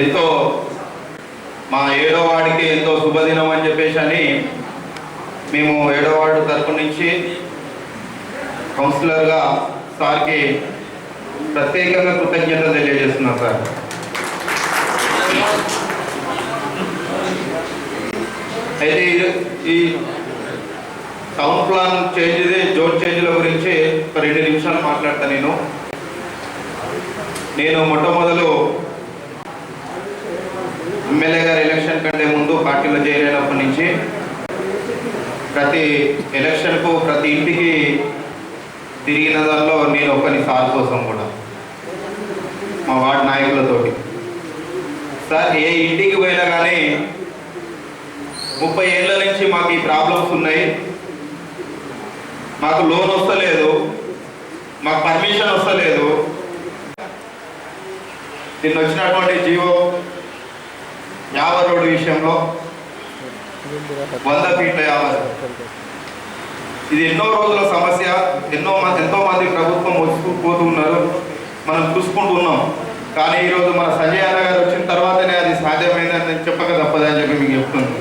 ఎంతో మా 7వ వార్డుకి ఎంతో శుభదినం అని చెప్పేసి మేము 7వ వార్డు తరపు నుంచి కౌన్సిలర్గా సార్కి ప్రత్యేకంగా కృతజ్ఞతలు తెలియజేస్తున్నాం సార్. అయితే ఈ టౌన్ ప్లాన్ చేంజ్ జోన్ చేంజ్ల గురించి ఒక 2 నిమిషాలు మాట్లాడతాను. నేను మొట్టమొదలు ఎమ్మెల్యే గారి ఎలక్షన్ కంటే ముందు పార్టీలో చేరినప్పటి నుంచి ప్రతి ఎలక్షన్కు ప్రతి ఇంటికి తిరిగిన దానిలో నేను ఒకని సార్ కోసం కూడా మా వార్డు నాయకులతోటి సార్ ఏ ఇంటికి పోయినా కానీ 30 ఏళ్ళ నుంచి మాకు ఈ ప్రాబ్లమ్స్ ఉన్నాయి, మాకు లోన్ వస్తలేదు, మాకు పర్మిషన్ వస్తలేదు, నిన్న వచ్చినటువంటి జీవో 50 రోడ్డు విషయంలో 100 ఫీట్ల 50 ఇది ఎన్నో రోజుల సమస్య. ఎంతో మంది ప్రభుత్వం వచ్చుకుపోతున్నారు, మనం చూసుకుంటున్నాం. కానీ ఈరోజు మన సంజయ్ అన్న గారు వచ్చిన తర్వాతనే అది సాధ్యమైందని చెప్పక తప్పదని చెప్పి మీకు చెప్తున్నాను.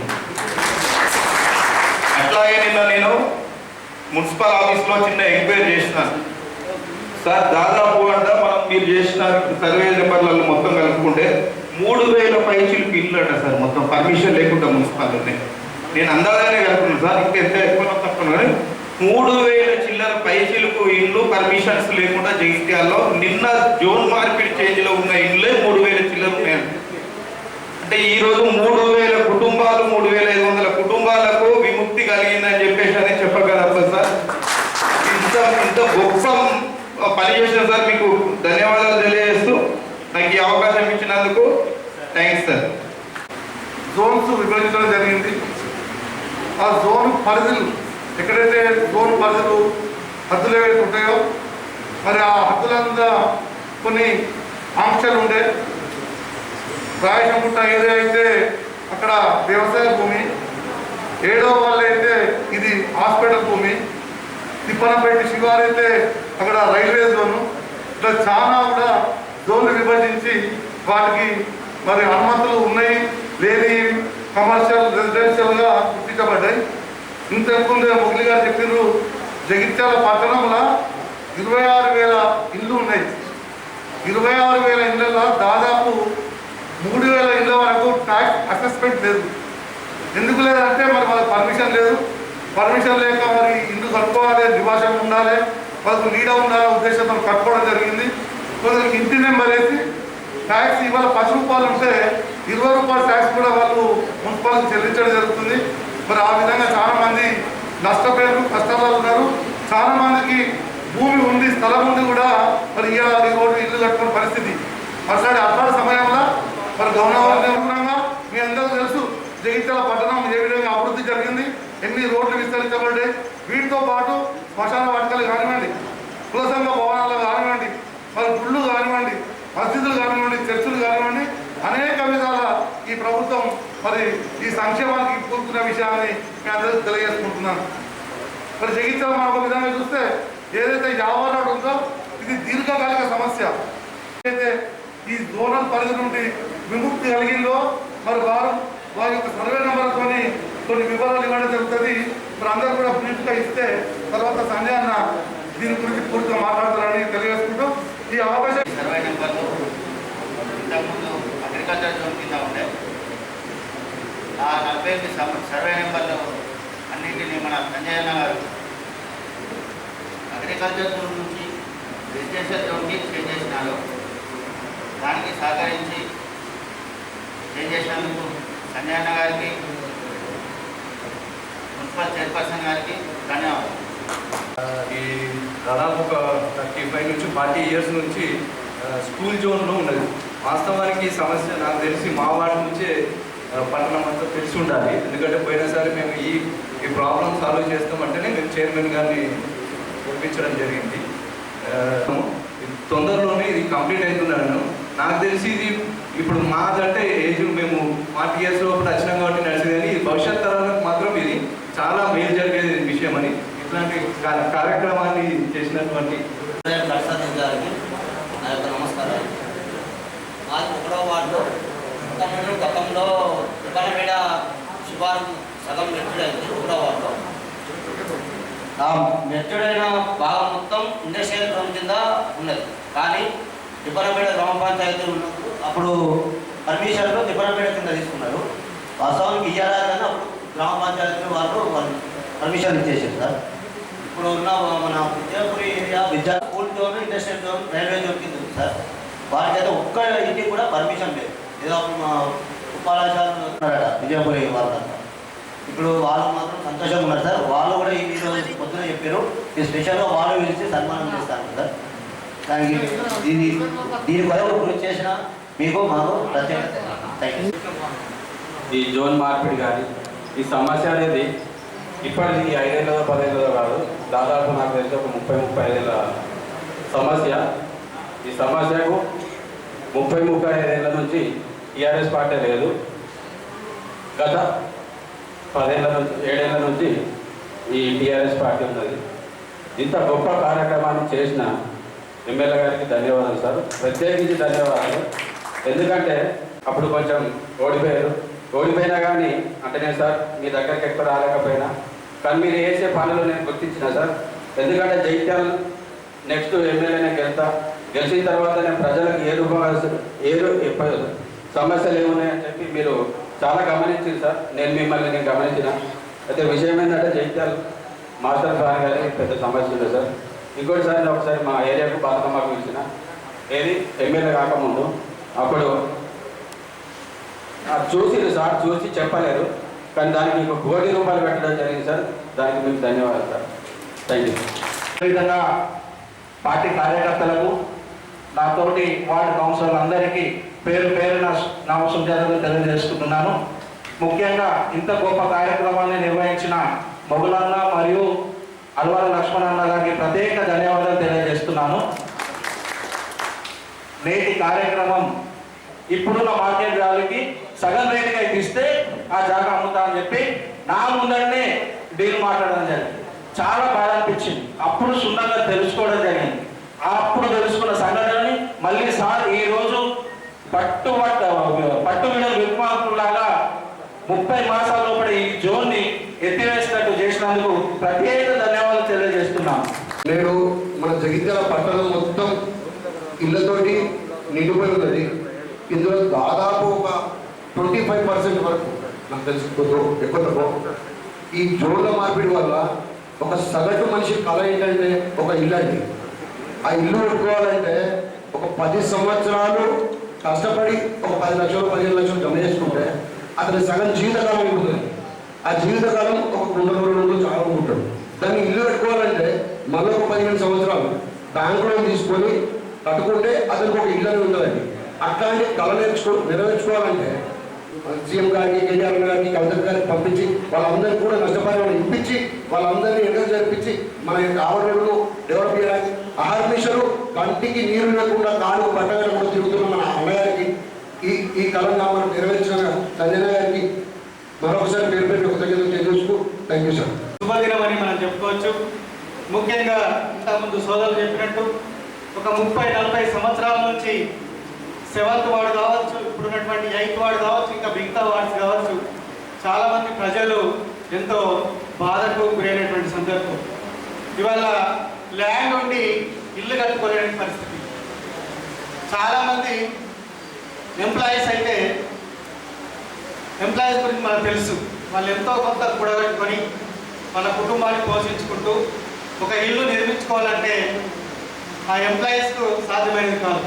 అట్లాగే నిన్న నేను మున్సిపల్ ఆఫీస్లో చిన్న ఎంక్వైరీ చేసినాను సార్. దాదాపు మనం మీరు చేసిన సర్వే నెంబర్లలో మొత్తం కలుపుకుంటే 3000 పైచిలకు ఇల్లు అంట సార్, మొత్తం పర్మిషన్ లేకుండా మున్సిపాలిటీ. నేను అందాజనే కలుపుకున్నాను సార్, ఇంకా ఎంత ఎక్కువ తక్కువ 3000 చిల్లర పైచిలకు ఇల్లు పర్మిషన్స్ లేకుండా జగిత్యాలలో నిన్న జోన్ మార్పిడి చేంజ్లో ఉన్న ఇళ్ళే 3000 చిల్లర ఉన్నాయి. అంటే ఈరోజు 3000 కుటుంబాలు 3500 కుటుంబాలకు విముక్తి కలిగిందని చెప్పేసి అని చెప్పగలరు సార్. ఇంత గొప్ప పని చేసిన సార్ మీకు ధన్యవాదాలు తెలియజేస్తూ నాకు ఈ అవకాశం ఇచ్చినందుకు థ్యాంక్స్ సార్. జోన్స్ విభజించడం జరిగింది. ఆ జోన్ పరిధులు ఎక్కడైతే జోన్ పరిధులు హద్దులు ఏవైతే ఉంటాయో మరి ఆ హద్దులంతా కొన్ని ఆంక్షలు ఉండే. రాయశంగుట్ట ఏరియా అయితే అక్కడ వ్యవసాయ భూమి, 7వ వాళ్ళు అయితే ఇది హాస్పిటల్ భూమి, తిప్పనపేట శివారు అయితే అక్కడ రైల్వే జోను. ఇట్లా చాలా కూడా జోన్లు విభజించి వాటికి మరి అనుమతులు ఉన్నాయి లేని కమర్షియల్ రెసిడెన్షియల్గా గుర్తించబడ్డాయి. ఇంతకుముందే మురళి గారు చెప్పినారు, జగిత్యాల పట్టణంలో 26,000 ఇళ్ళు ఉన్నాయి. 26,000 ఇళ్ళల్లో దాదాపు 3,000 ఇళ్ళ వరకు ట్యాక్స్ అసెస్మెంట్ లేదు. ఎందుకు లేదంటే మరి వాళ్ళకి పర్మిషన్ లేదు. పర్మిషన్ లేక మరి ఇల్లు కట్టుకోవాలి, నివాసం ఉండాలి, వాళ్ళకు నీడ ఉండాలనే ఉద్దేశంతో కట్టుకోవడం జరిగింది. కొందరికి ఇంటి నెంబర్ వేసి ట్యాక్స్ ఇవాళ 10 రూపాయలు ఉంటే 20 రూపాయల ట్యాక్స్ కూడా వాళ్ళు మున్సిపాలిటీ చెల్లించడం జరుగుతుంది. మరి ఆ విధంగా చాలామంది నష్టపోయారు, కష్టాలు ఉన్నారు. చాలామందికి భూమి ఉంది, స్థలం ఉంది కూడా మరి ఇవాళ రోడ్డు ఇల్లు కట్టుకునే పరిస్థితి. అట్లాంటి సమయంలో మరి గవర్నమెంట్ మీ అందరికీ తెలుసు జగిత్యాల పట్టణం ఏ విధంగా అభివృద్ధి జరిగింది, ఎన్ని రోడ్లు విస్తరించబడ్డాయి. వీటితో పాటు శ్మశాన వాటికలు కానివ్వండి, కుల సంఘ భవనాలు కానివ్వండి, మరి గుళ్ళు కానివ్వండి, మసీదులు కానివ్వండి, చర్చిలు కానివ్వండి, అనేక విధాల ఈ ప్రభుత్వం మరి ఈ సంక్షేమానికి పూర్తున్న విషయాన్ని మీ అందరికీ తెలియజేసుకుంటున్నాను. మరి జగిత్యాల మనం ఒక విధంగా చూస్తే ఏదైతే 50 రోడ్డు ఉందో ఇది దీర్ఘకాలిక సమస్య. అయితే ఈ జోనల్ పరిధి నుండి విముక్తి కలిగిందో మరి వారి యొక్క సర్వే నెంబర్తో కొన్ని వివరాలు ఇవ్వడం జరుగుతుంది. మరి అందరూ కూడా బ్రీఫ్గా ఇస్తే తర్వాత సంజయ్ అన్న దీని గురించి పూర్తిగా మాట్లాడతారని తెలియజేసుకుంటూ ఈ అవకాశం. సర్వే నెంబర్లు ఇంతకుముందు అగ్రికల్చర్ జోన్ కింద ఉండే ఆ 48 సర్వే నెంబర్లు అన్నింటినీ మన సంజయ్ అన్న గారు అగ్రికల్చర్ జోన్ నుంచి రెసిడెన్షియల్ జోన్కి చేంజ్ చేసినారు. దానికి సహకరించి చేంజ్ చేసినందుకు సంజయ్ అన్న గారికి, మున్సిపల్ చైర్పర్సన్ గారికి ధన్యవాదాలు. ఈ దాదాపు ఒక 35 నుంచి 40 ఇయర్స్ నుంచి స్కూల్ జోన్లో ఉన్నది. వాస్తవానికి ఈ సమస్య నాకు తెలిసి మా వార్డు నుంచే పట్టణం అంతా తెలిసి ఉండాలి. ఎందుకంటే పోయినసారి మేము ఈ ప్రాబ్లం సాల్వ్ చేస్తామంటేనే మేము చైర్మన్ గారిని ఒప్పించడం జరిగింది. తొందరలోనే ఇది కంప్లీట్ అవుతున్నాను. నాకు తెలిసి ఇది ఇప్పుడు మాదంటే ఏజ్ మేము 40 years లోపల వచ్చినాం కాబట్టి నడిచింది, కానీ భవిష్యత్ తరాలకు మాత్రం ఇది చాలా మేలు జరిగేది విషయం అని ఇట్లాంటి కార్యక్రమాన్ని చేసినటువంటి గారికి నా యొక్క నమస్కారాలు. మాది 1వ వార్డులో గతంలో దుకాణపేట శివారు సగం మెచ్చుడైంది. 1వ వార్డులో ఆ మెచ్చుడైన భాగం మొత్తం ఇండస్ట్రియల్ జోన్ కింద ఉన్నది. కానీ దుకాణపేట గ్రామ పంచాయతీ ఉన్నప్పుడు అప్పుడు పర్మిషన్లో దుకాణపేట కింద తీసుకున్నారు. వాస్తవానికి ఇయ్యాలని అప్పుడు గ్రామ పంచాయతీ వాళ్ళు పర్మిషన్ ఇచ్చేసారు సార్. ఇప్పుడు ఉన్న మన విద్యాపురి ఏరియా విద్యా school zone, industrial zone, railway zone కింద ఉంది సార్. వారికైతే ఒక్క ఇంటికి కూడా పర్మిషన్ లేదు. ఏదో ఉపాధ్యాయులు ఉన్నారట విజయపురి వాళ్ళంతా. ఇప్పుడు వాళ్ళు మాత్రం సంతోషంగా ఉన్నారు సార్. వాళ్ళు కూడా ఈరోజు పొద్దున చెప్పారు ఈ స్పెషల్గా వాళ్ళు పిలిచి సన్మానం చేస్తారు సార్. దానికి దీని కొరకు కృషి చేసిన మీకు మాకు ప్రత్యేకత. Thank you. ఈ జోన్ మార్పిడి కానీ ఈ సమస్య అనేది ఇప్పటికి 5 ఏళ్ళదో 10 ఏళ్ళదో కాదు, దాదాపు నాకు తెలిసి ఒక 30-35 ఏళ్ళ సమస్య. ఈ సమస్యకు 30-35 ఏళ్ళ నుంచి టీఆర్ఎస్ పార్టీ లేదు. గత 7 ఏళ్ళ నుంచి ఈ టీఆర్ఎస్ పార్టీ ఉన్నది. ఇంత గొప్ప కార్యక్రమాన్ని చేసిన ఎమ్మెల్యే గారికి ధన్యవాదాలు సార్, ప్రత్యేకించి ధన్యవాదాలు. ఎందుకంటే అప్పుడు కొంచెం ఓడిపోయినా కానీ అంటే నేను సార్ మీ దగ్గరికి ఎక్కువ రాలేకపోయినా కానీ మీరు వేసే పనులు నేను గుర్తించిన సార్. ఎందుకంటే జైత్యాల నెక్స్ట్ ఎమ్మెల్యే నేను గెలిచిన తర్వాత నేను ప్రజలకు ఏ సమస్యలు ఏమున్నాయని చెప్పి మీరు చాలా గమనించింది సార్. నేను గమనించిన అయితే విషయం ఏంటంటే జైత్యాల మాస్టర్ సార్ గారి పెద్ద సమస్య ఉంది సార్. ఇంకోటి సార్ ఒకసారి మా ఏరియాకు బతుకమ్మకు పిలిచిన ఏది ఎమ్మెల్యే కాకముందు అప్పుడు చూసిరు సార్, చూసి చెప్పలేరు కానీ దానికి ఇంకో ₹1 కోటి పెట్టడం జరిగింది సార్. దానికి మీకు ధన్యవాదాలు సార్. Thank you. అదేవిధంగా పార్టీ కార్యకర్తలకు, నాతోటి వార్డు కౌన్సిలర్ అందరికీ పేరున నమస్కారాలు తెలియజేసుకుంటున్నాను. ముఖ్యంగా ఇంత గొప్ప కార్యక్రమాన్ని నిర్వహించిన మొగులన్న మరియు అల్వాల లక్ష్మణన్న గారికి ప్రత్యేక ధన్యవాదాలు తెలియజేస్తున్నాను. నేటి కార్యక్రమం ఇప్పుడున్న మార్కెట్ వాల్యూకి సగం రేటుగా ఇస్తే ఆ జాగా అమ్ముతా అని చెప్పి నా ముందరనే డీల్ మాట్లాడడం జరిగింది. చాలా బాధ అనిపించింది. అప్పుడు సున్నంగా తెలుసుకోవడం జరిగింది. అప్పుడు తెలుసుకున్న సంఘటనని మళ్ళీ సార్ ఈరోజు పట్టు విడల విప్మాకులాగా 30 మాసాల లోపల ఈ జోన్ని ఎత్తివేసినట్టు చేసినందుకు ప్రత్యేక ధన్యవాదాలు తెలియజేస్తున్నాను. నేడు మన జగిత్యాల పట్టణం మొత్తం ఇళ్లతోటి నిండిపోయి ఉన్నది. ఇందులో దాదాపు ఒక 25% వరకు నాకు తెలుసుకోదు ఎక్కువ ఈ జోన్ల మార్పిడి వల్ల ఒక సగటు మనిషి కళ ఏంటంటే ఒక ఇల్లు అండి. ఆ ఇల్లు పెట్టుకోవాలంటే ఒక 10 సంవత్సరాలు కష్టపడి ఒక 10 లక్షలు 15 లక్షలు జమ చేసుకుంటే అతని సగం జీవితకాలం ఉంటుంది. ఆ జీవితకాలం ఒక 2 రోజులు చాలా ఉంటాడు. దాన్ని ఇల్లు పెట్టుకోవాలంటే మళ్ళీ ఒక 15 సంవత్సరాలు బ్యాంకులో తీసుకొని కట్టుకుంటే అతనికి ఒక ఇల్లు అని ఉంటుందండి. అట్లాంటి కళ నెరవేర్చుకోవాలంటే సీఎం గారికి, కేటీఆర్ గారికి, కవిత గారికి పంపించి వాళ్ళందరికీ కూడా నష్టపరిహారం ఇప్పించి వాళ్ళందరినీ ఎన్నికలు జరిపించి మన ఆవరణలు డెవలప్ చేయడానికి అహర్నిశలు కంటికి నీరు లేకుండా కాలు పట్టగలకుండా తిరుగుతున్న మన అమ్మగారికి ఈ కళగా మనం నెరవేర్చిన సంజన గారికి మరొకసారి పేరు పెట్టి కృతజ్ఞతలు తెలియజేస్తూ థ్యాంక్ యూ సార్. శుభదినం అని మనం చెప్పుకోవచ్చు. ముఖ్యంగా ఇంతకుముందు సోదరులు చెప్పినట్టు ఒక 30-40 సంవత్సరాల నుంచి 7th వార్డు కావచ్చు, ఇప్పుడున్నటువంటి 8th వార్డు కావచ్చు, ఇంకా మిగతా వార్డ్స్ కావచ్చు, చాలామంది ప్రజలు ఎంతో బాధకు గురైనటువంటి సందర్భం. ఇవాళ ల్యాండ్ ఉండి ఇల్లు కట్టుకోలేని పరిస్థితి. చాలామంది ఎంప్లాయీస్ అయితే ఎంప్లాయీస్ గురించి మనకు తెలుసు. వాళ్ళు ఎంతో కొంత కూడబెట్టుకొని మన కుటుంబాన్ని పోషించుకుంటూ ఒక ఇల్లు నిర్మించుకోవాలంటే ఆ ఎంప్లాయీస్కు సాధ్యమైనది కాదు.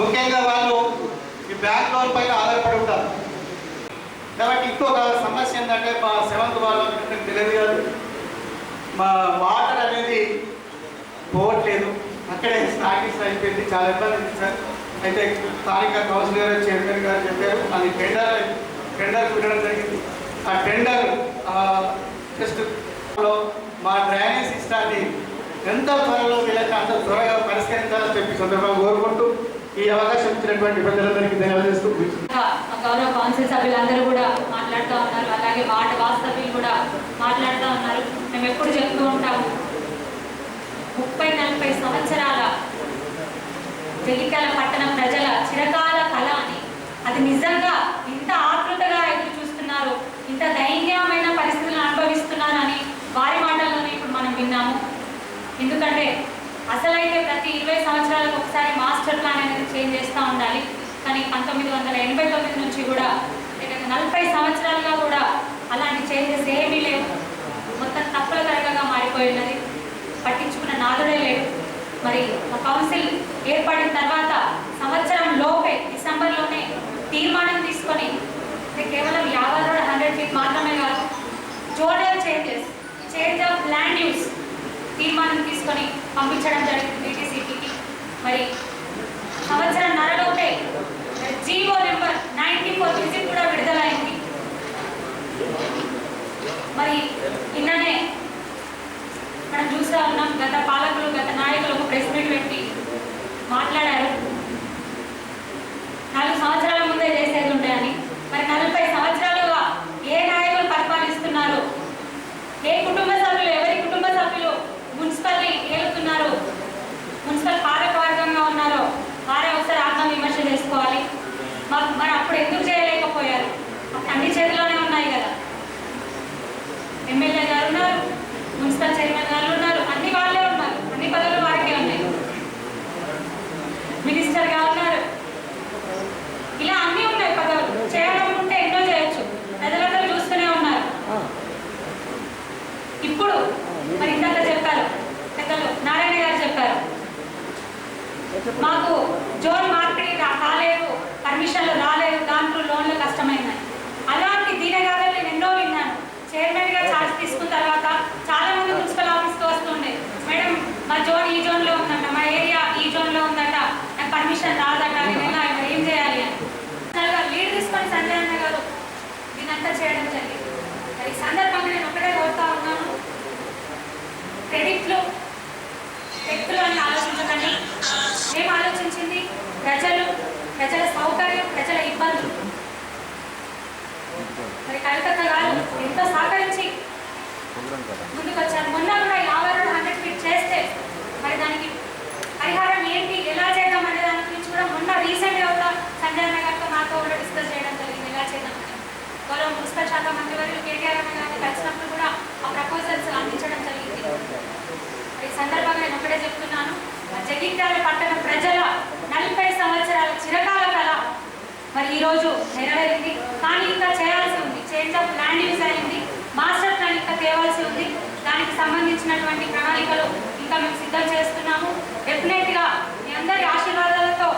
ముఖ్యంగా వాళ్ళు ఈ బ్యాంక్ లోన్ పైన ఆధారపడి ఉంటారు. కాబట్టి ఇంకొక సమస్య ఏంటంటే మా 7th వార్డులో తెలియదు కాదు, మా వాటర్ అనేది పోవట్లేదు. అక్కడే స్టార్టింగ్స్ అయిపోయింది. చాలా ఇబ్బంది ఉంది సార్. అయితే స్థానిక కౌన్సిలర్ చైర్మన్ గారు చెప్పారు అది టెండర్ పెట్టడం జరిగింది. ఆ టెండర్ జస్ట్ మా డ్రైనేజ్ సిస్టాన్ని ఎంత త్వరలో వీళ్ళకి అంత త్వరగా పరిష్కరించాలని చెప్పి సందర్భంగా కోరుకుంటూ ఈ అవకాశం ఇచ్చినటువంటి ప్రజలందరికీ ధన్యవాదాలు. గౌరవ కౌన్సిల్ సభ్యులందరూ కూడా మాట్లాడుతూ ఉన్నారు, అలాగే వార్డు సభ్యులు కూడా మాట్లాడుతూ ఉన్నారు. మేము ఎప్పుడు చెప్తూ ఉంటాము 30-40 సంవత్సరాల జగిత్యాల పట్టణ ప్రజల చిరకాల కళ అని, అది నిజంగా ఇంత ఆతృతగా ఎదురు చూస్తున్నారు, ఇంత దైన్యమైన పరిస్థితులను అనుభవిస్తున్నారని వారి మాటల్లోనే ఇప్పుడు మనం విన్నాము. ఎందుకంటే అసలైతే ప్రతి 20 సంవత్సరాలకు ఒకసారి మాస్టర్ ప్లాన్ అనేది చేంజ్ చేస్తూ ఉండాలి. కానీ 1989 నుంచి కూడా 40 సంవత్సరాలుగా కూడా అలాంటి చేంజెస్ ఏమీ లేవు. మొత్తం తప్పుల తరగగా మారిపోయినది, పట్టించుకున్న నాదుడే లేడు. మరి మా కౌన్సిల్ ఏర్పడిన తర్వాత సంవత్సరం లోపే డిసెంబర్లోనే తీర్మానం తీసుకొని కేవలం 50-100 ఫీట్ మాత్రమే కాదు, zonal change of land use తీర్మానం తీసుకొని పంపించడం జరిగింది BTCPకి. మరి సంవత్సరం నరలోపే జీవో నెంబర్ 94 విజిట్ కూడా విడుదలైంది. మరి నిన్ననే మనం చూస్తూ ఉన్నాం, గత పాలకులు గత నాయకులు ఒక ప్రెస్ మీట్ పెట్టి మాట్లాడారు 4 సంవత్సరాల ముందే చేసేది ఉంటాయని. మరి 40 సంవత్సరాలుగా ఏ నాయకులు పరిపాలిస్తున్నారు, ఏ కుటుంబ సభ్యులు, ఎవరి కుటుంబ సభ్యులు మున్సిపల్ని ఏలుతున్నారు, మున్సిపల్ పాలకవర్గంగా ఉన్నారో వారే ఒకసారి ఆత్మవిమర్శ చేసుకోవాలి. మరి అప్పుడు ఎందుకు చేయలేకపోయారు? అన్ని చేతిలోనే ఉన్నాయి కదా. ఎమ్మెల్యే గారు ఉన్నారు, మున్సిపల్ చైర్మన్ గారు ఉన్నారు, అన్ని వాళ్ళే ఉన్నారు, అన్ని పదవులు వారికే ఉన్నాయి, మినిస్టర్గా ఉన్నారు, ఇలా అన్నీ ఉన్నాయి పదవులు. చేయడం ఉంటే ఎన్నో చేయొచ్చు, ప్రజలందరూ చూస్తూనే ఉన్నారు. ఇప్పుడు మరి ఇంత చెప్పారు పెద్దలు, నారాయణ గారు చెప్పారు, మాకు జోన్ మార్పిడి కాలేదు, పర్మిషన్లు రాలేదు, దాంట్లో లోన్లు కష్టమైనాయి. అలాంటి దీనగానే నేను ఎన్నో విన్నాను. చైర్మన్ గా ఛార్జ్ తీసుకున్న తర్వాత చాలా మంది మున్సిపల్ ఆఫీస్కి వస్తుండే, మేడం మా జోన్ ఈ జోన్లో ఉందంట, మా ఏరియా ఈ జోన్లో ఉందట, నాకు పర్మిషన్ రాదట, నేను ఎలా ఏం చేయాలి అని లీడ్ తీసుకొని సంజయ్ అన్న గారు దీనంతా చేయడం జరిగింది. మరి ఈ సందర్భంగా నేను ఒకటే కోరుతా ఉన్నాను, క్రెడిట్లు వ్యక్తులు అని ఆలోచించకండి. మేము ఆలోచించింది ప్రజల సౌకర్యం, ప్రజల ఇబ్బందులు. మరి కవితక్క గారు ఎంతో సహకరించి ముందుకు వచ్చారు. మొన్న కూడా 50-100 ఫీట్ చేస్తే మరి దానికి పరిహారం ఏంటి, ఎలా చేద్దాం అనే దాని గురించి కూడా మొన్న రీసెంట్గా కూడా సంజయ్ అన్న గారితో నాతో కూడా డిస్కస్ చేయడం జరిగింది, ఎలా చేద్దామని. గౌరవ మున్సిపల్ శాఖ మంత్రివర్యులు కేటీఆర్ అన్న గారిని కలిసినప్పుడు కూడా ఆ ప్రపోజల్స్ అందించడం జరిగింది. ఈ సందర్భంగా నేను ఒకటే చెప్తున్నాను, జగిత్యాల పట్టణ ప్రజల 40 సంవత్సరాల చిరకాల కళ మరి ఈరోజు నెరవేరింది. కానీ ఇంకా చేయాల్సి ఉంది. చేంజ్ ఆఫ్ ల్యాండ్ యూజ్ అయింది, మాస్టర్ ప్లాన్ ఇంకా తేవాల్సి ఉంది. దానికి సంబంధించినటువంటి ప్రణాళికలు ఇంకా మేము సిద్ధం చేస్తున్నాము. డెఫినెట్గా మీ అందరి ఆశీర్వాదాలతో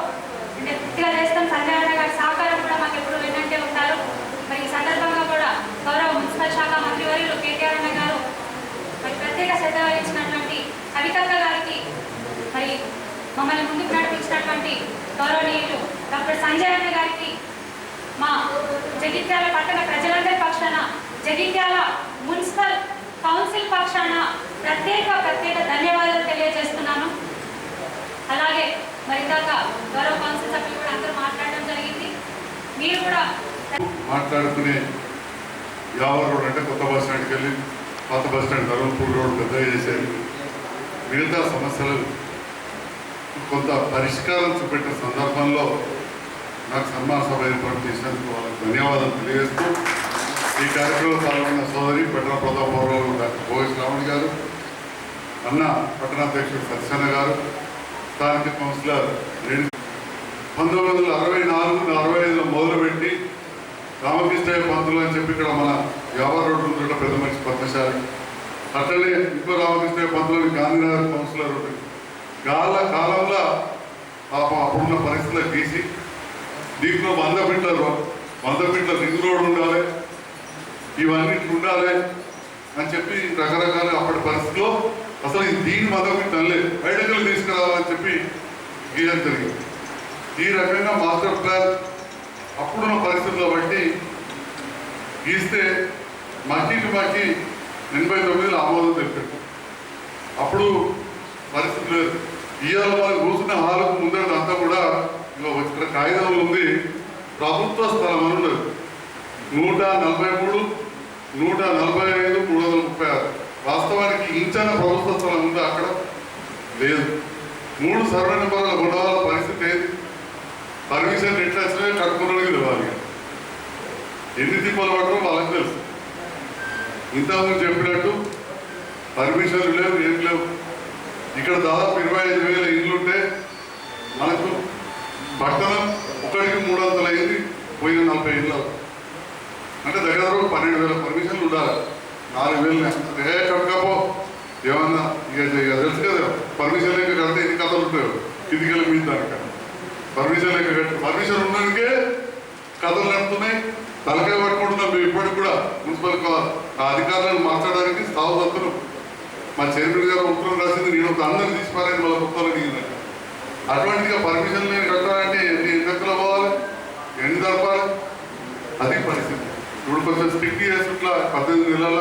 పూర్తిగా చేస్తాం. సంజయ్ అన్న గారి సహకారం కూడా మాకు ఎప్పుడు వెన్నంటే ఉంటారు. మరి ఈ సందర్భంగా కూడా గౌరవ మున్సిపల్ శాఖ మంత్రివర్యులు కేటీఆర్ అన్న గారు మరి ప్రత్యేక శ్రద్ధ వహించినటువంటి కవితక్క గారికి, మరి మమ్మల్ని ముందుకు నడిపించినటువంటి గౌరవనీయులు డాక్టర్ సంజయ్ అన్న గారికి, మా జగిత్యాల పట్టణ ప్రజలందరి పక్షాన, జగిత్యాల మున్సిపల్ కౌన్సిల్ పక్షాన ప్రత్యేక ధన్యవాదాలు తెలియజేస్తున్నాను. అలాగే మరి ఇందాక గౌరవ కౌన్సిల్ సభ్యులు కూడా అందరూ మాట్లాడడం జరిగింది. మీరు కూడా మాట్లాడుకునే యావర్ రోడ్ అంటే కొత్త బస్ స్టాండ్కి వెళ్ళి పాత బస్ స్టాండ్ ధర్మపూర్ రోడ్ పెద్దగా చేశారు. మిగతా సమస్యలు కొంత పరిష్కారం చూపెట్టిన సందర్భంలో నాకు సన్మాన సభ ఏర్పాటు చేసినందుకు వాళ్ళకి ధన్యవాదాలు తెలియజేస్తూ, ఈ కార్యక్రమంలో పాల్గొన్న సోదరి పట్టణ ప్రధానపౌరులు డాక్టర్ భోగేశ్ రావణ్ గారు, అన్న పట్టణాధ్యక్షుడు సత్యన్న గారు, స్థానిక కౌన్సిలర్ 1964-65లో మొదలుపెట్టి రామకృష్ణయ్య పంతులు అని చెప్పి ఇక్కడ మన యావర్ రోడ్డు ఉంటుంటే పెద్ద మనిషి పద్మశాలి, అట్లనే ఇంకో రామకృష్ణయ్య పంతులని గాంధీనగర్ కౌన్సిలర్ ఉంటుంది. కాలంలో అప్పుడున్న పరిస్థితులకు తీసి దీంట్లో 100 ఫీట్ల రింగ్ రోడ్ ఉండాలి, ఇవన్నీ ఉండాలి అని చెప్పి రకరకాల అప్పటి పరిస్థితిలో అసలు దీన్ని 100 ఫీట్లు అనలేదు, బయటకు తీసుకురావాలని చెప్పి గీయడం జరిగింది. ఈ రకంగా మాస్టర్ ప్లాన్ అప్పుడున్న పరిస్థితుల్లో బట్టి గీస్తే మట్టికి మట్టి 89లో ఆమోదం తెలిపారు. అప్పుడు పరిస్థితి లేదు. ఇవాళ వాళ్ళు కూర్చున్న హాలకు ముందంతా కూడా ఇక్కడ కాగితంలో ఉంది ప్రభుత్వ స్థలం అని ఉండదు. 143, 145, 336. వాస్తవానికి ఇంచన ప్రభుత్వ స్థలం ఉందా అక్కడ? లేదు. 3 సర్వే నెంబర్ల గొడవల పరిస్థితి ఏది? పర్మిషన్ ఎట్లా వచ్చినా కట్టుకున్నకి తెలియాలి. ఎన్ని తిప్పలు పడటం వాళ్ళకి తెలుసు. ఇంతకుముందు చెప్పినట్టు పర్మిషన్లు లేవు, ఏం లేవు. ఇక్కడ దాదాపు 25,000 ఇళ్ళుంటే మనకు పట్టణం ఒకటికి 300 అయింది. పోయిన 40 ఇళ్ళు అంటే దగ్గర 12,000 పర్మిషన్లు ఉండాలి. 4,000 కట్టకపో ఏమన్నా ఇక తెలుసు కదా, పర్మిషన్ లేక కడితే ఎన్ని కథలు ఉంటాయో కిందికెళ్ళి మీద దానిక. పర్మిషన్ లేక కట్టి పర్మిషన్ ఉండడానికే కథలు నడుతున్నాయి. తలకాయ పట్టుకుంటున్నాం మేము ఇప్పటికి కూడా. మున్సిపల్ అధికారులను మాట్లాడడానికి స్థావదత్తులు మా చైర్మన్ గారు ఉత్తరం రాసింది, నేను ఒక అందరిని తీసిపారని వాళ్ళ పుస్తకాలు దిగినాక. అటువంటిగా పర్మిషన్ లేని కట్టాలంటే ఎన్ని దగ్గర పోవాలి, ఎన్ని జరపాలి, అది పరిస్థితి. ఇప్పుడు కొంచెం స్ట్రిక్ట్ చేసి ఇట్లా 18 నెలల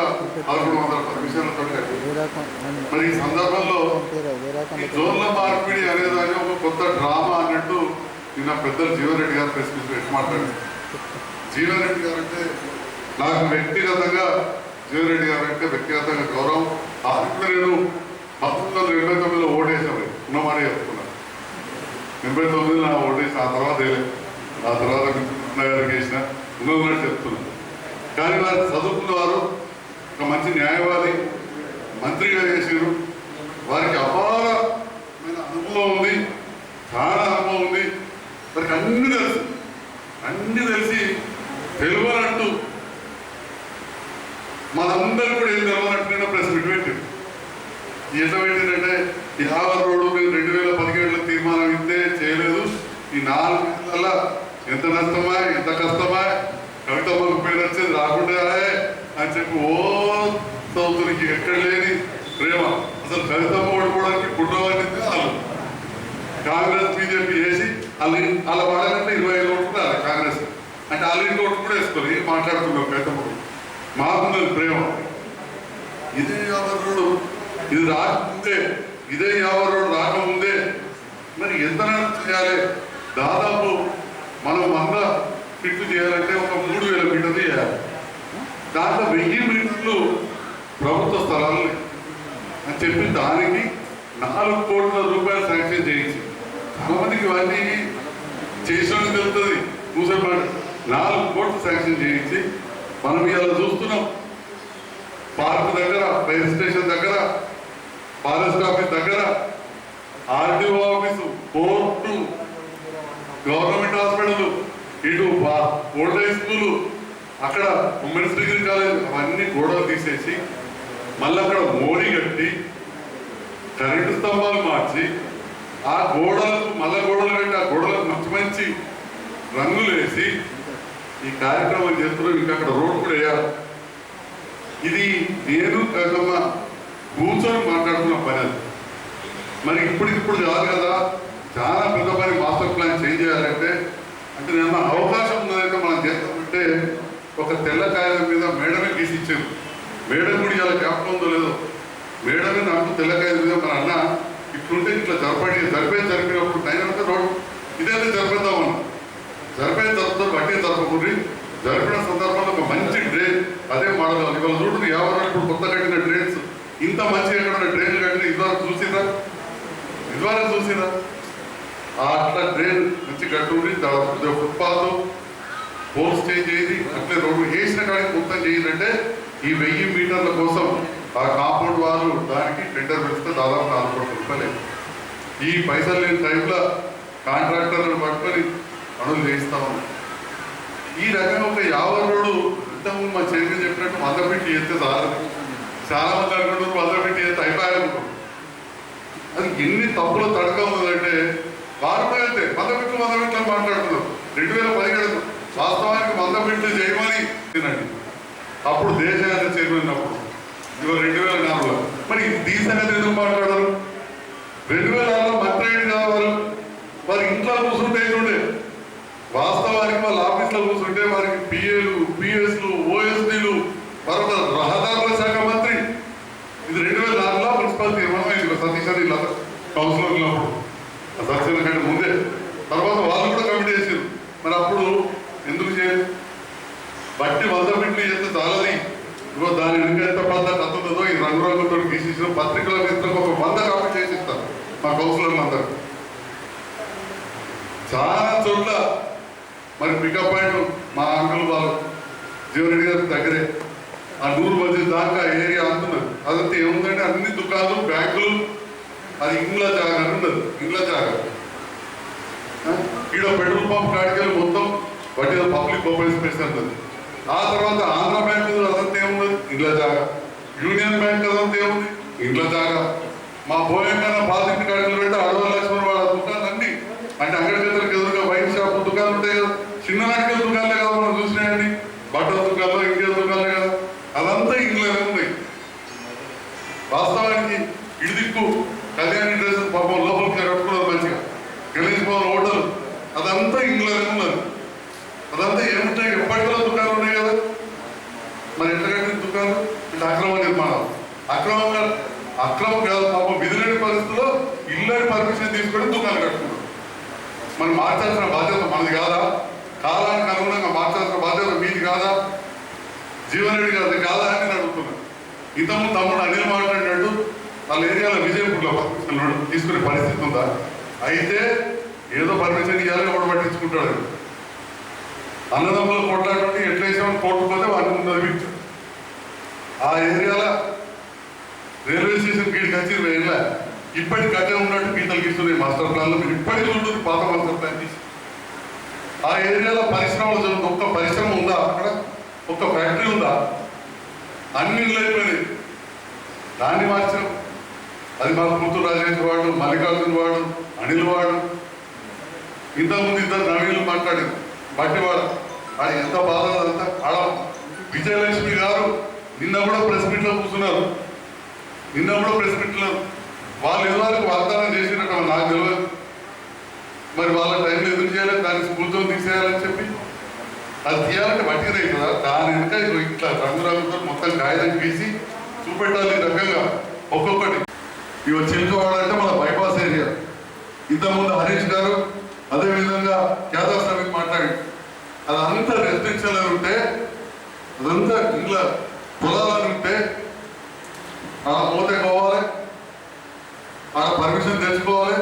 1100 పర్మిషన్లతో కట్టి. మరి ఈ సందర్భంలో ఈ జోన్ల మార్పిడి అనేదాన్ని ఒక కొత్త డ్రామా అన్నట్టు నిన్న పెద్దలు జీవన్ రెడ్డి గారు ప్రెస్ మీట్ పెట్టి మాట్లాడారు. జీవన్ రెడ్డి గారు అంటే నాకు వ్యక్తిగతంగా జీవన్ రెడ్డి గారు అంటే వ్యక్తిగతంగా గౌరవం. ఇప్పుడు నేను 1989లో ఓటేసాను, ఉన్నమాట చెప్తున్నాను. 89లో నా ఓటేసి ఆ తర్వాత గారికి వేసిన ఉన్నమాట చెప్తున్నాను. కానీ వారు చదువుకున్న వారు, ఒక మంచి న్యాయవాది, మంత్రిగా చేసారు. వారికి అపారమైన అనుభవం ఉంది, చాలా అనుభవం ఉంది. వారికి అన్ని తెలిసి తెలియనట్టు మనందరూ కూడా ఏం తెలవనట్టు ప్రెస్ మీట్ పెట్టారు. ఎట్లా పెట్టిందంటే ఈ హావర్ రోడ్డు మేము 2017లో తీర్మానం ఇస్తే చేయలేదు, ఈ 4 నెలల ఎంత నష్టమా ఎంత కష్టమా, కవితమ్మకు పేరు వచ్చేది రాకుండా అని చెప్పి చదువుతునికి ఎక్కడ లేని ప్రేమ. అసలు కవితమ్మ ఓడిపోవడానికి కుట్రవాడిని వాళ్ళు కాంగ్రెస్ బీజేపీ వేసి అలా వాడాలంటే 25 ఓట్లు రాలి కాంగ్రెస్ అంటే వాళ్ళ ఇంటి ఓట్లు కూడా వేసుకోవాలి. మాట్లాడుతున్నాం కవితమ్మకు మాకున్నది ప్రేమ. ఇదే యావర్ రోడ్డు ఇది రాకముందే, ఇదే యావర్ రోడ్డు రాకముందే మరి ఎంత చేయాలి? దాదాపు మనం 100 ఫీట్లు చేయాలంటే ఒక 3,000 మీటర్లు చేయాలి. దాంట్లో 1000 మీటర్లు ప్రభుత్వ స్థలాలు అని చెప్పి దానికి 4 కోట్ల రూపాయలు శాంక్షన్ చేయించి, చాలా మందికి ఇవన్నీ చేసినట్టు తెలుస్తుంది కూసేపాటు. 4 కోట్లు శాంక్షన్ చేయించి మనం ఇలా చూస్తున్నాం. పార్క్ దగ్గర, ఫైర్ స్టేషన్ దగ్గర, ఫారెస్ట్ ఆఫీస్ దగ్గర, RDO office, court, government hospital, ఇటు ఓల్డ్ ఏజ్ స్కూలు, అక్కడ ఉమెన్స్ డిగ్రీ కాలేజ్, అవన్నీ గోడలు తీసేసి మళ్ళీ అక్కడ మోరీ కట్టి కరెంటు స్తంభాలు మార్చి ఆ గోడలకు మళ్ళా గోడలు కట్టి ఆ గోడలకు మంచి రంగులు వేసి ఈ కార్యక్రమం చేస్తున్నారు. ఇంకా అక్కడ రోడ్ కూడా వేయాలి. ఇది నేను కదమ్మ కూర్చొని మాట్లాడుతున్న పని. అది మరి ఇప్పుడు కాదు కదా, చాలా పెద్ద పని. మాస్టర్ ప్లాన్ చేంజ్ చేయాలంటే అంటే నేను అవకాశం ఉందంటే మనం చేస్తామంటే ఒక తెల్ల కాగితం మీద మేడమే గీసి ఇచ్చారు. మేడం కూడా ఇలా జ్ఞాపకం ఉందో లేదో, మేడమే నాకు తెల్ల కాగితం మీద మన అన్న ఇట్లుంటే ఇట్లా జరిపినప్పుడు టైం అంటే రోడ్డు ఇదైతే జరిపేద్దామన్నా, జరుపుతారు బట్టే జరపకూడదు. జరిపిన సందర్భంలో ఒక మంచి డ్రైన్ అదే మోడల్. ఇవాళ చూడండి, ఎవరైనా ఇప్పుడు కొత్త కట్టిన డ్రైన్స్ ఇంత మంచిగా ఎక్కడ డ్రైన్లు కట్టిన ఇదివరకు చూసిరా అట్లా డ్రైన్ మంచి కట్టుండి ఫుట్పాత్ పోల్ స్టేజ్ చేసి అట్లే రోడ్డు వేసిన కాడికి మొత్తం చేయాలంటే ఈ 1000 మీటర్ల కోసం ఆ కాంపౌండ్ వాళ్ళు దానికి టెండర్ పెడితే దాదాపు 4 కోట్ల రూపాయలు. ఈ పైసలు లేని టైంలో కాంట్రాక్టర్లను పట్టుకొని పనులు చేయిస్తా ఉన్నాం. ఈ రకంగా ఒక 50 రోడ్డు ఇంతకుముందు మా చైర్మన్ చెప్పినట్టు 100 ఫీట్లు చేస్తే చాలా మంది అనుకుంటారు 100 ఫీట్లు చేస్తే అయిపోయాలనుకుంటారు. అది ఎన్ని తప్పుల తడక ఉన్నదంటే వారు కూడా వెళ్తే 100 ఫీట్లు మాట్లాడుతున్నారు. 2017 వాస్తవానికి 100 ఫీట్లు చేయమని తినండి. అప్పుడు దేశయాత్ర చైర్మన్ అప్పుడు ఇవాళ 2004లో మరి ఈ సంగతి ఎందుకు మాట్లాడారు? 2006లో మంత్రి ఏంటి కావాలి, వారి ఇంట్లో కూర్చుంటే వాళ్ళ ఆఫీస్లో కూర్చుంటే వారికి పిఏలు, పిఎస్లు, ఓఎస్డీలు, మరొక రహదారుల శాఖ మంత్రి. ఇది 2004లో మున్సిపల్ తీర్మానం అయింది సతీష్ అని ఇలా కౌన్సిలర్ ఉన్నప్పుడు, సత్యం కంటే ముందే. తర్వాత వాళ్ళు కూడా కమిటీ చేశారు. మరి అప్పుడు ఎందుకు చేయదు? బట్టి 100 ఫీట్లు చేస్తే చాలని ఇగో దాని వెనుక ఎంత పెద్ద కథ ఉందో ఈ రంగురంగులతో గీసేసిన పత్రికల మిత్రులకు ఒక 100 కాపీ చేసి ఇస్తారు మా కౌన్సిలర్లు అందరూ. చాలా చోట్ల మరి పికప్ పాయింట్ మా అంకుల్ వాళ్ళు జీవరెడ్డి గారి దగ్గరే ఆ 100 మధ్య దాకా ఏరియా అంటున్నారు. అదంతా ఏముందంటే అన్ని దుకాణాలు, బ్యాంకులు, అది ఇండ్ల జాగా అని ఉండదు, ఇండ్ల జాగా. ఈడ పెట్రోల్ పంప్ కాడికెళ్ళి మొత్తం వాటి పబ్లిక్ ఓపెన్ స్పేస్ అంటుంది. ఆ తర్వాత ఆంధ్ర బ్యాంక్ అదంతా ఏముంది, ఇండ్ల జాగా. యూనియన్ బ్యాంక్ అదంతా ఏముంది, ఇండ్ల జాగా. మా భోయంకన్నా పాతింటి కాడికలు పెట్టి అడవ లక్ష్మణ్ వాళ్ళ దుకాణాలు అన్ని అంటే అంగడిచేతలకు ఎదురుగా వైన్ షాప్ దుకాణాలు ఉంటాయి కదా, చిన్ననాటికల్ దుకాణాలే కదా మనం చూసినాయండి, బట్టల దుకాణాలు, ఇంకే దుకాణాలే కదా, అదంతా ఇండ్లనే ఉంది. వాస్తవానికి ఇడిదిక్కు కళ్యాణి డ్రెస్ పాపం లోపలికి కట్టుకున్నారు మంచిగా, గణేష్ భవన్ హోటల్ అదంతా ఇండ్లనే ఉన్నది. అదంతా ఏముంటాయి, ఎప్పటికలో దుకాణాలు ఉన్నాయి కదా. మరి ఎట్లా కట్టిన దుకాణాలు అంటే అక్రమ నిర్మాణం. అక్రమం కాదు పాపం, విధులేని పరిస్థితుల్లో ఇళ్ళని పర్మిషన్ తీసుకొని దుకాణాలు కట్టుకున్నారు. మనం మార్చాల్సిన బాధ్యత మనది కాదా? కాలానికి అనుగుణంగా మార్చాల్సిన బాధ్యత మీది కాదా? జీవనరెడ్డి గారిది కాదా అని నేను అడుగుతున్నాను. ఇంతకుముందు తమ్ముడు అనిల్ మాట్లాడినట్టు వాళ్ళ ఏరియాలో విజయపూర్లో పర్మిషన్ తీసుకునే పరిస్థితి ఉందా? అయితే ఏదో పర్మిషన్ ఇవ్వాలి, ఎవడు పట్టించుకుంటాడు. అన్నదమ్ములు కొట్లాడుకుంటే ఎట్లా వేసామని కోర్టుపోతే వాటిని ఉన్నది పిక్చర్. ఆ ఏరియాలో రైల్వే స్టేషన్ గీడికి వచ్చి వెళ్ళా ఇప్పటికి కట్టే ఉన్నట్టు గీతలు గీస్తున్నాయి మాస్టర్ ప్లాన్లో. మీరు ఇప్పటికీ ఉంటుంది పాత మాస్టర్ ప్లాన్ తీసి. ఆ ఏరియాలో పరిశ్రమలు జరుగుతుంది. ఒక్క పరిశ్రమ ఉందా అక్కడ? ఒక్క ఫ్యాక్టరీ ఉందా? అన్ని ఇళ్ళు అయిపోయినాయి. దాన్ని మార్చాం. అది మా పుత్తూరు రాజేష్ వాడు, మల్లికార్జున వాడు, అనిల్ వాడు, ఇంతకుముందు ఇద్దరు నవీన్లు మాట్లాడారు బట్టివాడు. అది ఎంత బాధ అంతా ఆడ. విజయలక్ష్మి గారు నిన్న కూడా ప్రెస్ మీట్లో కూర్చున్నారు. వాళ్ళు ఎవరికి వాగ్దానం చేసినట్టు నాకు తెలియదు. మరి వాళ్ళ టైంలో ఎదురు చేయలేదు, దాన్ని స్కూల్తో తీసేయాలని చెప్పి. అది తీయాలంటే వట్టిగా అవుతుందా? దాని వెనుక ఇట్లా రంగురంగుతో మొత్తం కాగితం గీసి చూపెట్టాలి ఈ రకంగా ఒక్కొక్కటి. ఇవి చిలుకవాడంటే మన బైపాస్ ఏరియా. ఇంతకుముందు హరీష్ గారు అదేవిధంగా యాదవ్ శ్రమిక్ మాట్లాడి అదంతా రెస్ట్రిక్షన్ అని ఉంటే, అదంతా ఇళ్ళ పొలాలని ఉంటే ఆడ పోతే పోవాలి, ఆడ పర్మిషన్ తెచ్చుకోవాలి,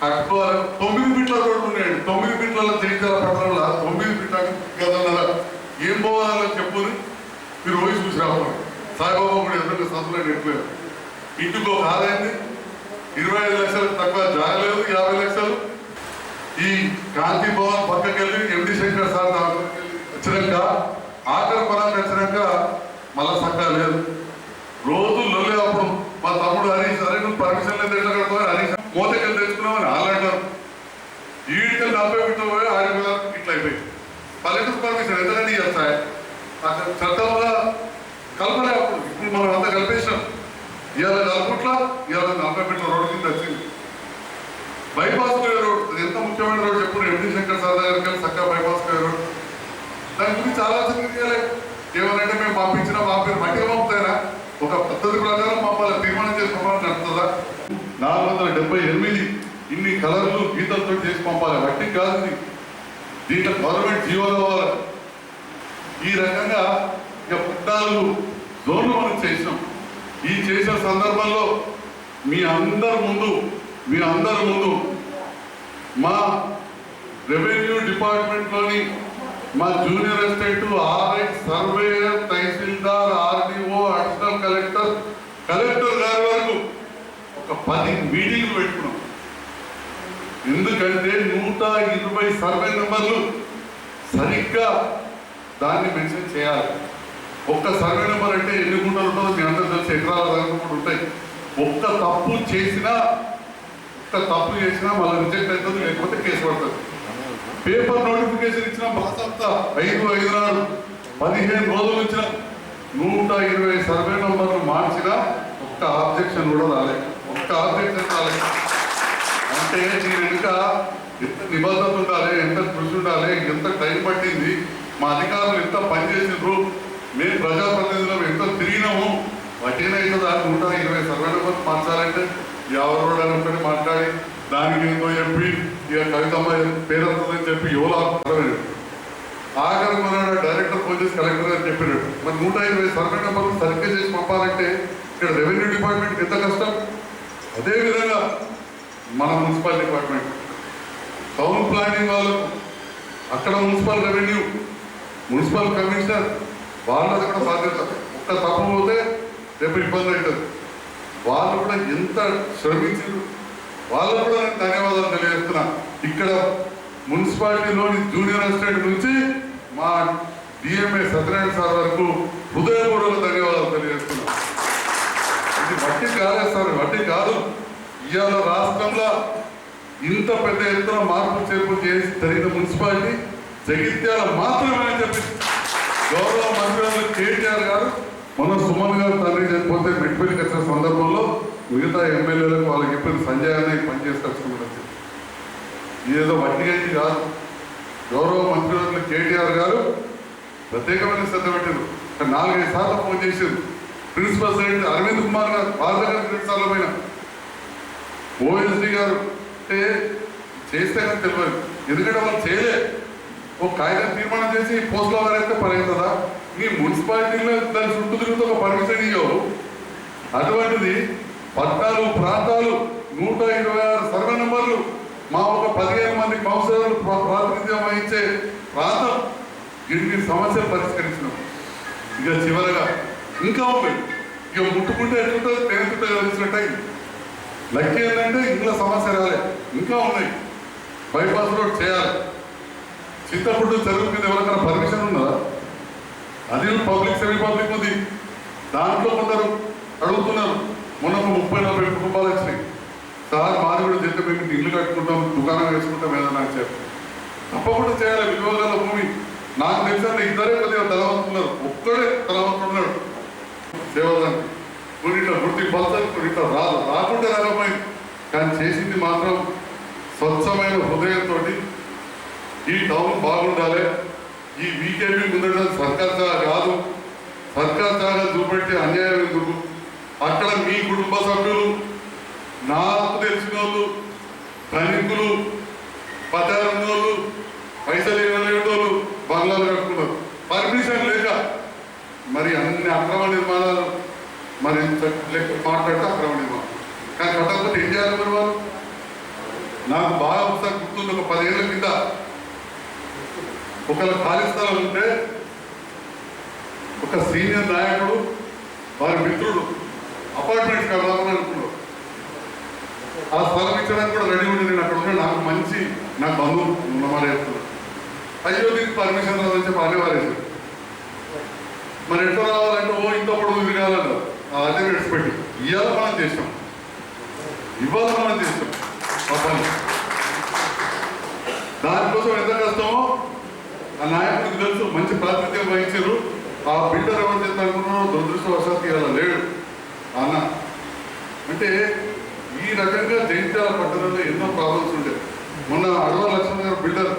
కట్టుకోవాలి. 9 ఫీట్ల రోడ్డు ఉన్నాయండి. 9 ఫీట్లలో జయించాల పట్టణంలో 9 ఫీట్ల గదన్నర ఏం పోవాలని చెప్పుని మీరు పోయి చూసి రావాలి. సాయిబాబా కూడా ఎదురుగా సంతలో నెట్లేదు. ఇంటికి ఒక ఆదాయంది 25 లక్షలకు తక్కువ జాగలేదు, 50 లక్షలు. ఈ కాంతి భవన్ పక్కకెళ్ళి ఎండి శంకర్ సార్ వచ్చినాక ఆఖరి పొలానికి వచ్చినాక మళ్ళా సక్కా లేదు. రోజు లొల్లే. అప్పుడు మా తమ్ముడు హరీష్, అరే నువ్వు పర్మిషన్ లేదు ఎట్లా కడుతుంది, హరీష్ మూతకెళ్ళి తెచ్చుకున్నామని వాళ్ళు అంటారు. ఈడికెళ్ళి 40 ఫీట్లు పోయి 6 ఇట్లా అయిపోయి పల్లెటూరు పర్మిషన్ ఎంతకంటే చేస్తాయి. అక్కడ చట్టంలో కలపలే. అప్పుడు ఇప్పుడు మనం అంతా కల్పించాం. ఇవాళ కలుపుట్లా ఇవాళ 40 ఫీట్ల రోడ్డు కింద వచ్చింది. బైపాస్ రోడ్ అది ఎంత ముఖ్యమైన రోడ్ చెప్పు. ఎండి శంకర్ సార్ దగ్గరికి వెళ్ళి చక్కగా బైపాస్ రోడ్. దాని గురించి ఆలోచన చేయాలి. ఏమనంటే మేము పంపించినా పంపిన మట్టిగా పంపుతాయినా ఒక పద్ధతి ప్రకారం పంపాలి, తీర్మానం చేసి పంపాలని నడుతుందా? 478 ఇన్ని కలర్లు గీతలతో చేసి పంపాలి. మట్టి కాదు, దీంట్లో గవర్నమెంట్ జీవోలు అవ్వాలి. ఈ రకంగా ఇక 14 జోన్లు మనం చేసినాం. ఈ చేసిన సందర్భంలో మీ అందరి ముందు మా రెవెన్యూ డిపార్ట్మెంట్లోని మా జూనియర్ అసిస్టెంట్, ఆర్ఐ, సర్వేయర్, తహసీల్దార్, ఆర్డీఓ, అడిషనల్ కలెక్టర్ గారి వరకు ఒక 10 మీటింగ్లు పెట్టుకున్నాం. ఎందుకంటే 120 సర్వే నెంబర్లు సరిగ్గా దాన్ని మెన్షన్ చేయాలి. ఒక్క సర్వే నెంబర్ అంటే ఎన్ని గుంటలు ఉంటుందో మీ అందరూ తెలిసి ఎకరాల దాకా కూడా ఉంటాయి. ఒక్క తప్పు చేసినా మళ్ళీ రిజెక్ట్ అవుతుంది, లేకపోతే కేసు పడుతుంది. పేపర్ నోటిఫికేషన్ ఇచ్చిన బాసంతా 5 నాడు 15 రోజులు ఇచ్చిన 120 సర్వే నెంబర్లు మార్చినా ఒక్క ఆబ్జెక్షన్ కూడా రాలేదు. అంటే నేను ఇంకా ఎంత నిబద్ధత ఉండాలి, ఎంత కృషి ఉండాలి, ఎంత టైం పట్టింది, మా అధికారులు ఎంత పనిచేసిండ్రు, మేము ప్రజాప్రతినిధులు ఎంత తిరిగినాము, వడ్డీన అవుతుందా 120 సర్వే నెంబర్ మార్చాలంటే ఎవరు ఒకటి మాట్లాడి దానికి ఏందో చెప్పి ఇక కవితమ్మ పేరుంటుందని చెప్పి ఎవరు అర్థమైనట్టు ఆఖరి మన డైరెక్టర్ ఫోన్ చేసి కలెక్టర్ గారు చెప్పినట్టు. మరి 120 సర్వే నెంబర్లు సరిగ్గా చేసి పంపాలంటే ఇక్కడ రెవెన్యూ డిపార్ట్మెంట్కి ఎంత కష్టం. అదేవిధంగా మన మున్సిపల్ డిపార్ట్మెంట్, టౌన్ ప్లానింగ్ వాళ్ళకు, అక్కడ మున్సిపల్ రెవెన్యూ, మున్సిపల్ కమిషనర్ వాళ్ళది కూడా బాధ్యత. ఒక్క తప్పు పోతే రేపు ఇబ్బంది అవుతుంది. వాళ్ళు కూడా ఎంత శ్రమించారు, వాళ్ళకు కూడా నేను ధన్యవాదాలు తెలియజేస్తున్నా. ఇక్కడ మున్సిపాలిటీలోని జూనియర్ అసిస్టెంట్ నుంచి మా డిఎంఏ సత్యనారాయణ సార్ వరకు హృదయపూర్వక ధన్యవాదాలు తెలియజేస్తున్నా. ఇది వడ్డీ కాలేదు సార్, వడ్డీ కాదు. ఇవాళ రాష్ట్రంలో ఇంత పెద్ద ఎత్తున మార్పు చేర్పు చేసి జరిగిన మున్సిపాలిటీ జగిత్యాల మాత్రమే అని చెప్పి గౌరవ మంత్రి కేటీఆర్ గారు మొన్న సుమన్ గారు తండ్రి చనిపోతే మెట్పల్లికి వచ్చిన సందర్భంలో మిగతా ఎమ్మెల్యేలకు వాళ్ళకి చెప్పిన సంజయ్ అన్నయ్య పనిచేసుకొచ్చుకున్నారు. ఇదేదో వడ్డీ కాదు. గౌరవ మంత్రివర్యులు కేటీఆర్ గారు ప్రత్యేకమైన శ్రద్ధ పెట్టారు. 4-5 సార్లు ఫోన్ చేశారు. ప్రిన్సిపల్ సెక్రటరీ అరవింద్ కుమార్ గారు వాళ్ళ దగ్గర 2 సార్లు పోయిన ఓఎస్డీ గారు అంటే చేస్తే కానీ తెలియదు. ఎందుకంటే వాళ్ళు చేయలే. ఒక కాగితం తీర్మానం చేసి పోస్టులో వారైతే పని అవుతుందా? మీ మున్సిపాలిటీలో దాని చుట్టూ తిరుగుతూ ఒక పర్మిషన్ ఇవ్వవు. అటువంటిది 14 ప్రాంతాలు, 126 సర్వే నెంబర్లు, మా ఒక 15 మంది కౌన్సిలర్లు ప్రాతినిధ్యం వహించే ప్రాంతం, ఇన్ని సమస్యలు పరిష్కరించినాం. ఇక చివరగా ఇంకా ఉంది. ఇక ముట్టుకుంటే ఎట్లుంటుంది, పేరుతుంటే కలిసినట్టు. లక్కీ ఏంటంటే ఇంట్లో సమస్య రాలే, ఇంకా ఉన్నాయి. బైపాస్ రోడ్ చేయాలి. చింతపుట్టు చెరువు మీద ఎవరికైనా పర్మిషన్ ఉన్నదా? అది పబ్లిక్ సెమీ పబ్లిక్ ఉంది. దాంట్లో కొందరు అడుగుతున్నారు. మొన్న 30-40 కుటుంబాలు వచ్చినాయి. సార్ మాది కూడా చెప్తే మేము ఇల్లు కట్టుకుంటాం, దుకాణం వేసుకుంటాం ఏదన్నా చెప్పి తప్పకుండా చేయాలి. విలువగల భూమి. నాకు తెలిసిన ఇద్దరే కొద్దిగా తలవంతున్నారు, ఒక్కడే తలవంతున్నాడు. సేవదాన్ని కొన్నిట్లో వృత్తి పలుతుంది, కొన్నిట్లో రాదు, రాకుండా రాకపోయింది. కానీ చేసింది మాత్రం స్వచ్ఛమైన హృదయంతో ఈ టౌన్ బాగుండాలి. ఈ వీకేపీ ముందడం సర్కార్ జాగా కాదు. సర్కార్ జాగా చూపెట్టి అన్యాయం ఎందుకు? అక్కడ మీ కుటుంబ సభ్యులు, నాకు తెలిసిన వాళ్ళు, ధనికులు, పచారున్నోళ్ళు, పైసలు ఇవ్వలేటోళ్ళు బంగ్లాలు కట్టుకున్నారు పర్మిషన్ లేక. మరి అన్ని అక్రమ నిర్మాణాలు, మరి మాట్లాడితే అక్రమ నిర్మాణం. కానీ కట్టకపోతే ఏం చేయాలి మరి వాళ్ళు? నాకు బాగా ఒకసారి గుర్తుంది. ఒక 10 ఏళ్ల కింద ఒకళ్ళ ఖాళీ స్థలం ఉంటే ఒక సీనియర్ నాయకుడు వారి మిత్రుడు అపార్ట్మెంట్స్ కడదామని అనుకున్నాడు. ఆ స్థలం ఇచ్చడానికి కూడా రెడీ ఉండి నేను అక్కడ ఉంటే నాకు మంచి నాకు బంధువులు ఉన్నమాట చెప్తున్నాను. అయ్యో దీనికి పర్మిషన్ రాదని చెప్పి అనేవారేసి మరి ఎట్లా రావాలంటే ఇంతప్పుడు ఇది కావాలన్నారు. అదే విడిచిపెట్టి ఇవాళ మనం చేసాం, ఇవాళ మనం చేసాం ఆ పని. దానికోసం ఎంత కష్టమో ఆ నాయకుడికి తెలుసు. మంచి ప్రాతినిధ్యం వహించారు. ఆ బిల్డర్ ఎవరు చేస్తా అనుకున్నారో దురదృష్టవశాత్తు ఇలా లేడు అన్న. అంటే ఈ రకంగా జగిత్యాల పట్టణంలో ఎన్నో ప్రాబ్లమ్స్ ఉంటాయి. మొన్న అడవ లక్ష్మణ్ గారు బిల్డర్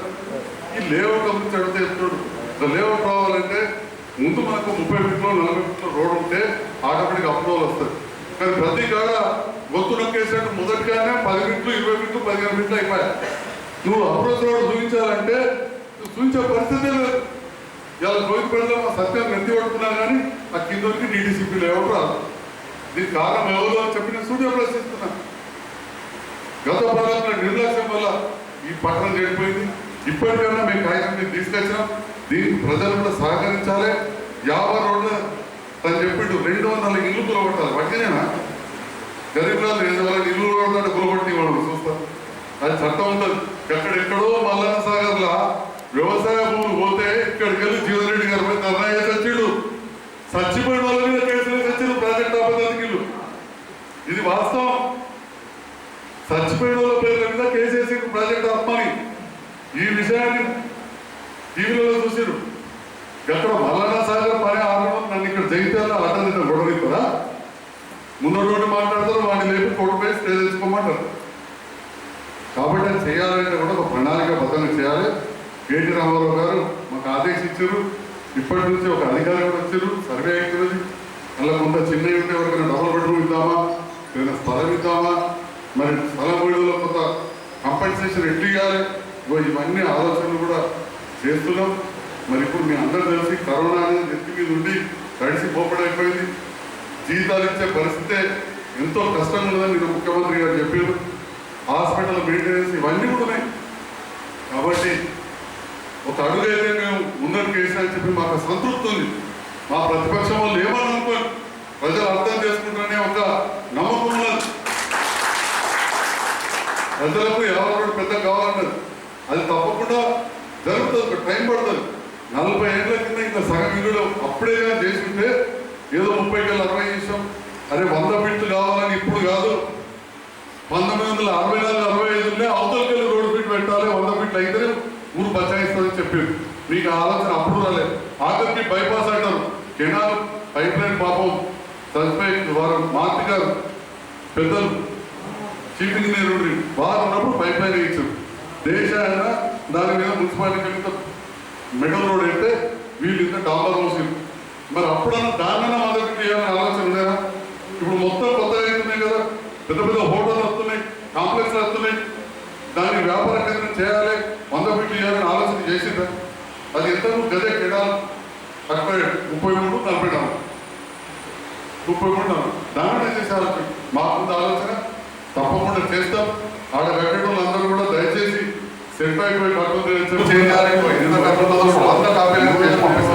ఈ లేఅవుట్ గురించి అడిగితే చెప్తాడు. లేఅవుట్ రావాలంటే ముందు మనకు 30 ఫీట్లో 40 ఫీట్లో రోడ్ ఉంటే ఆటోమేటిక్ అప్రూవల్ వస్తుంది. కానీ ప్రతి కాడ గొత్తు నొక్కేసినట్టు మొదటిగానే 10 ఫీట్లు 20 ఫీట్లు 15 ఫీట్లు అయిపోయాయి. నువ్వు అప్రోచ్ రోడ్ చూపించాలంటే చూపించే పరిస్థితే లేదు. ఇలా రోజుపేటలో మా సత్యం నెత్తి పడుతున్నా కానీ ఆ కిందకి డీటీసీపీ లేఅవుట్ రాదు. దీనికి కారణం ఎవరో అని చెప్పి నేను సూర్య ప్రశ్నిస్తున్నా. గత ప్రభుత్వం నిర్లక్ష్యం వల్ల ఈ పట్టణం చెడిపోయింది. ఇప్పటికైనా మేము కాగితం మీద తీసుకొచ్చినాం. దీనికి ప్రజలు కూడా సహకరించాలి. 50 రోడ్లు తను చెప్పిండు 200 ఇల్లు కూలగొట్టాలి. వట్టినేనా? గరీబురాలు ఏదో వాళ్ళకి ఇల్లు కూలగొట్టాలంటే కూలగొట్టి వాళ్ళు చూస్తారు. అది చట్టం ఉంటుంది. ఎక్కడెక్కడో మల్లన్న సాగర్లా వ్యవసాయ భూములు పోతే ఇక్కడికి వెళ్ళి జీవన్ రెడ్డి గారి మీద ధర్నా చచ్చిడు. చచ్చిపోయిన వాళ్ళ మీద కేసులు చచ్చిండు. ప్రాజెక్ట్ ఆపదానికి ఇల్లు. ఇది వాస్తవం. చచ్చిపోయిన వాళ్ళ పేర్ల మీద కేసేసి ప్రాజెక్ట్ ఆపమని ఈ విషయాన్ని టీవీలలో చూసారు. అక్కడ మల్లన్న సాగర్ పని ఆగడం నన్ను ఇక్కడ జగిత్యాల అడ్డ గొడవ కదా. ముందు మాట్లాడతారు, వాడిని లేపి కోర్టు పై స్టే తెచ్చుకోమంటారు. చేయాలంటే కూడా ఒక ప్రణాళికాబద్ధంగా చేయాలి. కేటీ రామారావు గారు మాకు ఆదేశించారు. ఇప్పటి నుంచి ఒక అధికారి కూడా వచ్చారు, సర్వే అవుతున్నది. అలా కొంత చిన్న ఉంటే ఎవరికైనా డబుల్ బెడ్రూమ్ ఇద్దామా, ఏదైనా స్థలం ఇద్దామా, మరి స్థలం వీడియోలో కొంత కంపెన్సేషన్ ఎట్లు ఇవ్వాలి, ఇవన్నీ ఆలోచనలు కూడా చేస్తున్నాం. మరి ఇప్పుడు మీ అందరూ తెలిసి కరోనా అనేది నెత్తి మీద ఉండి తడిసి పోపడైపోయింది. జీతాలు ఇచ్చే పరిస్థితే ఎంతో కష్టంగా ఉందని నిన్న ముఖ్యమంత్రి గారు చెప్పారు. హాస్పిటల్ మెయింటెనెన్స్ ఇవన్నీ కూడా ఉన్నాయి. కాబట్టి ఒక అడుగైతే మేము ముందరికి వేసినని చెప్పి మాకు సంతృప్తి ఉంది. మా ప్రతిపక్షం వాళ్ళు ఏమని అనుకోని ప్రజలు అర్థం చేసుకుంటారనే ఒక నమ్మకం ఉన్నది. ప్రజలకు ఎవరు పెద్ద కావాలన్నది అది తప్పకుండా జరుగుతుంది, టైం పడుతుంది. 40 ఏళ్ళ కింద ఇంకా సగం ఇల్లు అప్పుడే చేస్తుంటే ఏదో 30 కల్లా 60 చేసాం. అరే 100 ఫీట్లు కావాలని ఇప్పుడు కాదు, 1964-65 అవతలకెళ్ళి రోడ్డు ఫీట్ పెట్టాలి, 100 ఫీట్లు అయితే ఊరు బచాయిస్తుందని చెప్పింది. మీకు ఆలోచన అప్పుడు రాలేదు. ఆఖరికి బైపాస్ అంటారు, కెనాల్ పైప్ లైన్ పాపం చనిపోయి వారు మార్తి గారు పెద్దలు చీఫ్ ఇంజనీర్ వారు ఉన్నప్పుడు పైప్ లైన్ వేయించారు. దేశాయన దాని మీద మున్సిపాలిటీ మెటల్ రోడ్ అయితే వీళ్ళు ఇంత డాంబర్ మోసారు. మరి అప్పుడన్నా దాన్నైనా మొదటి చేయాలని ఆలోచన ఉండేనా? ఇప్పుడు మొత్తం కొత్తగా అవుతున్నాయి కదా, పెద్ద పెద్ద హోటళ్ళు వస్తున్నాయి, కాంప్లెక్స్లు వస్తున్నాయి, దాన్ని వ్యాపార కేంద్రం చేయాలి, 100 ఫీట్లు చేయాలని ఆలోచన చేసిందా? అది ఎంత గదే కెనాల్ 33-40 33 దాన్ని చేసే ఆలోచన మాకుంది. ఆలోచన తప్పకుండా చేస్తాం. ఆడ కట్టడం అందరూ కూడా దయచేసి సెట్ అయిపోయి కట్టుకుంటే చేయాలి. ఎంత కట్టుకుంటుందో 100 కాపీలు చేసి పంపిస్తాం.